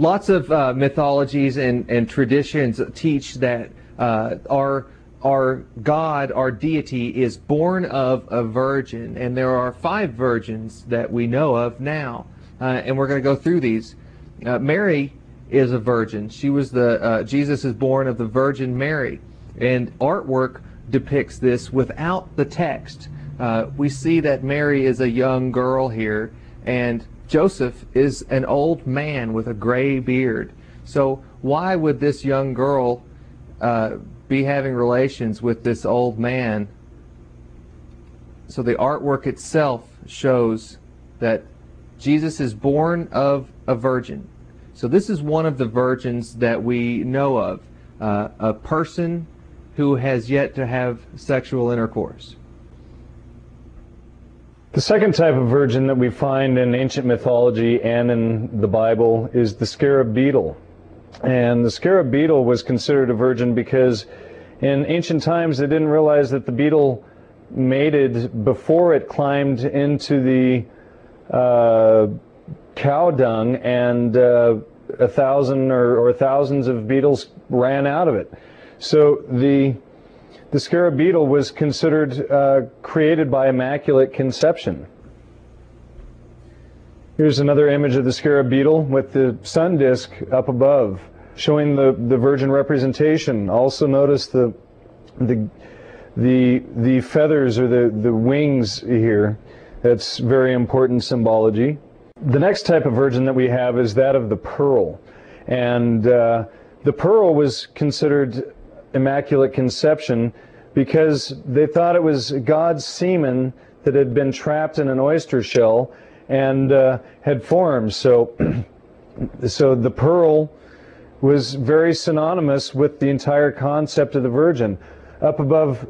Lots of mythologies and traditions teach that our God, our deity, is born of a virgin, and there are 5 virgins that we know of now, and we're going to go through these. Mary is a virgin. She was Jesus is born of the Virgin Mary, and artwork depicts this without the text. We see that Mary is a young girl here, and Joseph is an old man with a gray beard. So why would this young girl be having relations with this old man? So the artwork itself shows that Jesus is born of a virgin. So this is one of the virgins that we know of, a person who has yet to have sexual intercourse. The second type of virgin that we find in ancient mythology and in the Bible is the scarab beetle. And the scarab beetle was considered a virgin because in ancient times they didn't realize that the beetle mated before it climbed into the cow dung, and 1,000 or thousands of beetles ran out of it. So the scarab beetle was considered created by immaculate conception. Here's another image of the scarab beetle with the sun disk up above, showing the virgin representation. Also notice the feathers or the wings here. That's very important symbology. The next type of virgin that we have is that of the pearl. And the pearl was considered immaculate conception because they thought it was God's semen that had been trapped in an oyster shell and had formed. So the pearl was very synonymous with the entire concept of the virgin. Up above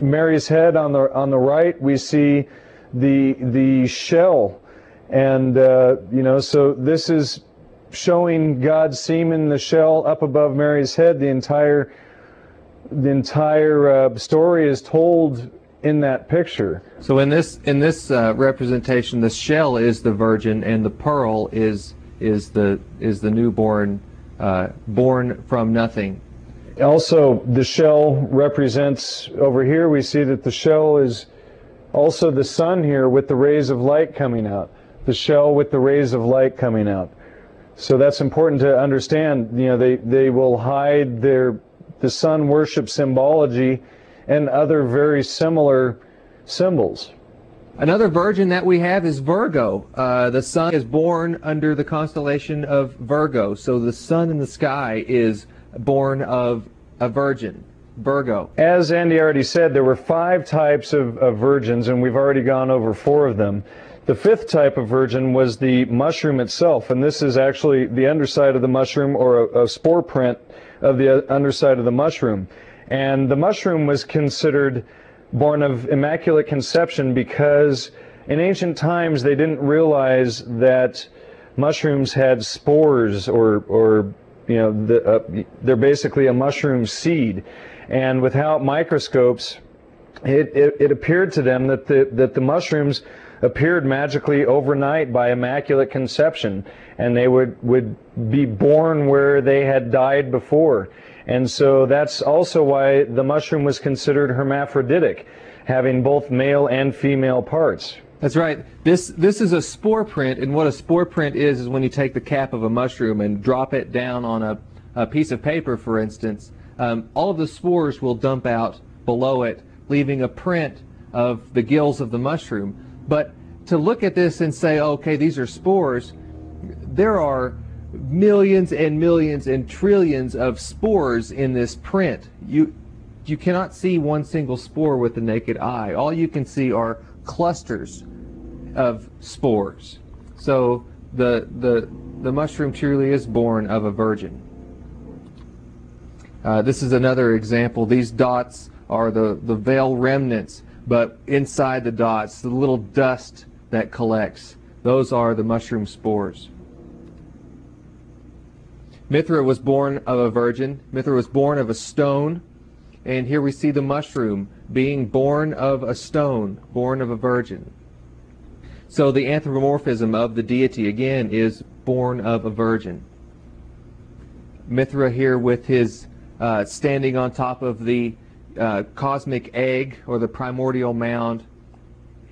Mary's head on the right, we see the shell, and so this is showing God's semen, the shell up above Mary's head. The entire story is told in that picture. So in this representation, the shell is the virgin, and the pearl is the newborn, born from nothing. Also, the shell represents, over here we see that the shell is also the sun here with the rays of light coming out. The shell with the rays of light coming out. So that's important to understand. They will hide the sun worship symbology and other very similar symbols. Another virgin that we have is Virgo. The sun is born under the constellation of Virgo. So the sun in the sky is born of a virgin, Virgo. As Andy already said, there were 5 types of virgins, and we've already gone over 4 of them. The 5th type of virgin was the mushroom itself, and this is actually the underside of the mushroom, or a spore print of the underside of the mushroom. And the mushroom was considered born of immaculate conception because in ancient times they didn't realize that mushrooms had spores, or they're basically a mushroom seed. And without microscopes, it appeared to them that the mushrooms appeared magically overnight by immaculate conception, and they would be born where they had died before. And so that's also why the mushroom was considered hermaphroditic, having both male and female parts. That's right. This is a spore print, and what a spore print is when you take the cap of a mushroom and drop it down on a piece of paper, for instance. All of the spores will dump out below it, leaving a print of the gills of the mushroom. But to look at this and say, okay, these are spores, there are millions and millions and trillions of spores in this print. You cannot see one single spore with the naked eye. All you can see are clusters of spores. So the mushroom truly is born of a virgin. This is another example. These dots are the veil remnants, but inside the dots, the little dust that collects, those are the mushroom spores. Mithra was born of a virgin. Mithra was born of a stone. And here we see the mushroom being born of a stone, born of a virgin. So the anthropomorphism of the deity, again, is born of a virgin. Mithra here with his standing on top of the cosmic egg, or the primordial mound.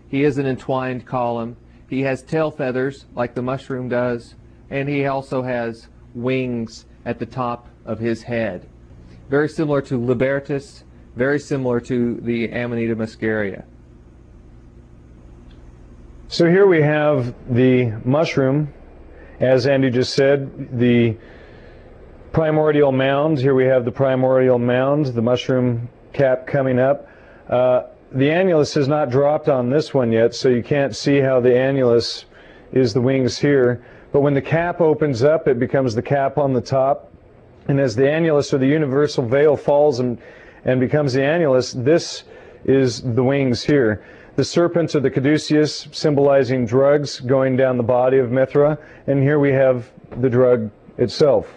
He is an entwined column. He has tail feathers like the mushroom does, and he also has wings at the top of his head. Very similar to Libertus, very similar to the Amanita muscaria. So here we have the mushroom, as Andy just said, the primordial mound. Here we have the primordial mound, the mushroom cap coming up. The annulus has not dropped on this one yet, so you can't see how the annulus is the wings here. But when the cap opens up, it becomes the cap on the top. And as the annulus, or the universal veil, falls and becomes the annulus, this is the wings here. The serpent, or the caduceus, symbolizing drugs going down the body of Mithra. And here we have the drug itself.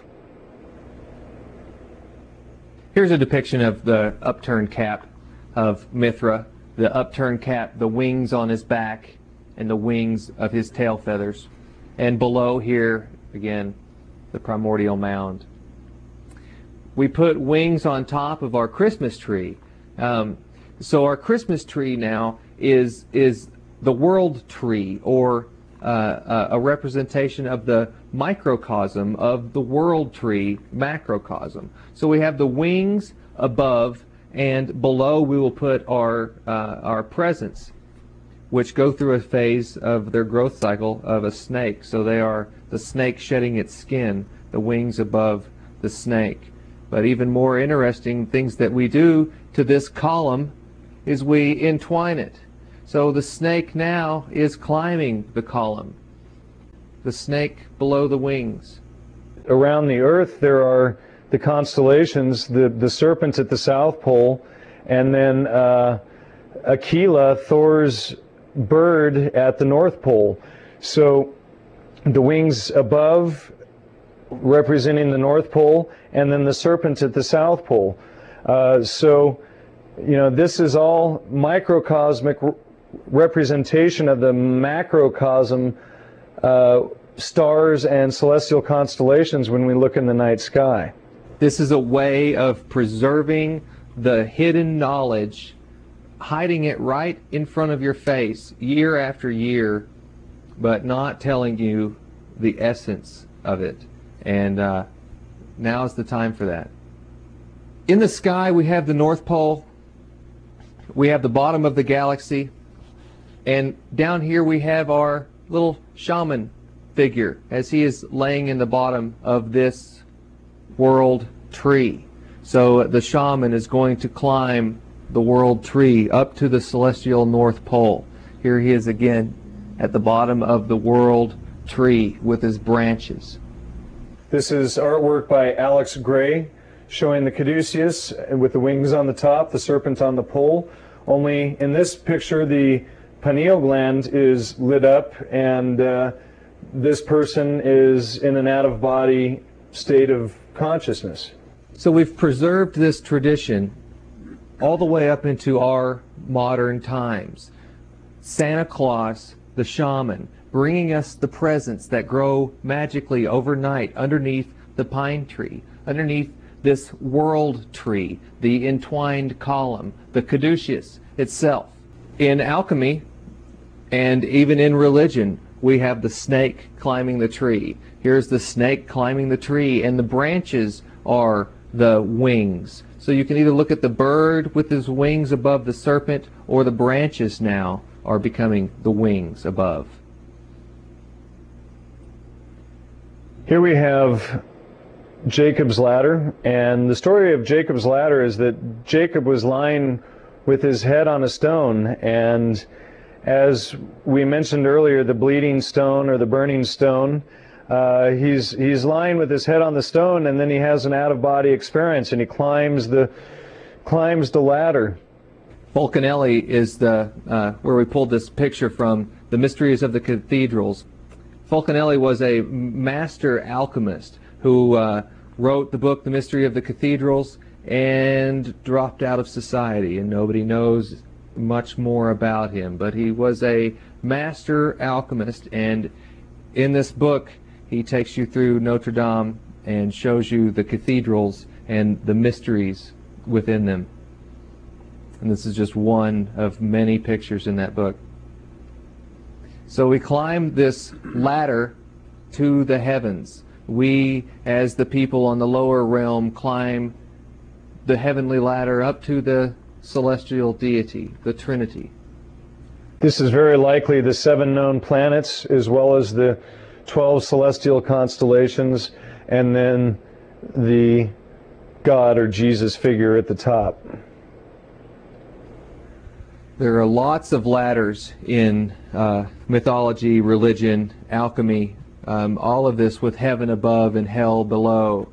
Here's a depiction of the upturned cap of Mithra, the upturned cap, the wings on his back, and the wings of his tail feathers. And below here, again, the primordial mound. We put wings on top of our Christmas tree. So our Christmas tree now is the world tree, or a representation of the microcosm of the world tree macrocosm. So we have the wings above, and below we will put our presents, which go through a phase of their growth cycle of a snake. So they are the snake shedding its skin, the wings above the snake. But even more interesting things that we do to this column is we entwine it. So the snake now is climbing the column, the snake below the wings. Around the earth there are the constellations, the serpent at the South Pole, and then Aquila, Thor's bird, at the North Pole. So the wings above representing the North Pole, and then the serpent at the South Pole. So, you know, this is all microcosmic representation of the macrocosm stars and celestial constellations when we look in the night sky. This is a way of preserving the hidden knowledge, hiding it right in front of your face year after year, but not telling you the essence of it. And now is the time for that. In the sky we have the North Pole, we have the bottom of the galaxy, and down here we have our little shaman figure as he is laying in the bottom of this world tree. So the shaman is going to climb the world tree up to the celestial North Pole. Here he is again at the bottom of the world tree with his branches. This is artwork by Alex Gray showing the caduceus with the wings on the top, the serpent on the pole. Only in this picture the pineal gland is lit up, and this person is in an out-of-body state of consciousness. So we've preserved this tradition all the way up into our modern times. Santa Claus, the shaman, bringing us the presents that grow magically overnight underneath the pine tree, underneath this world tree, the entwined column, the caduceus itself. In alchemy, and even in religion, we have the snake climbing the tree. Here's the snake climbing the tree, and the branches are the wings. So you can either look at the bird with his wings above the serpent, or the branches now are becoming the wings above. Here we have Jacob's ladder, and the story of Jacob's ladder is that Jacob was lying with his head on a stone, and as we mentioned earlier, the bleeding stone or the burning stone, he's lying with his head on the stone, and then he has an out-of-body experience, and he climbs the ladder. Fulcanelli is the where we pulled this picture from, the Mysteries of the Cathedrals. Fulcanelli was a master alchemist who wrote the book The Mystery of the Cathedrals and dropped out of society, and nobody knows much more about him. But he was a master alchemist, and in this book he takes you through Notre Dame and shows you the cathedrals and the mysteries within them. And this is just one of many pictures in that book. So we climb this ladder to the heavens. We, as the people on the lower realm, climb the heavenly ladder up to the celestial deity, the Trinity. This is very likely the 7 known planets, as well as the 12 celestial constellations, and then the God or Jesus figure at the top. There are lots of ladders in mythology, religion, alchemy, all of this with heaven above and hell below.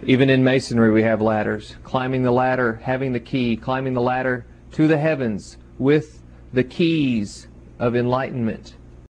Even in Masonry we have ladders. Climbing the ladder, having the key, climbing the ladder to the heavens with the keys of enlightenment.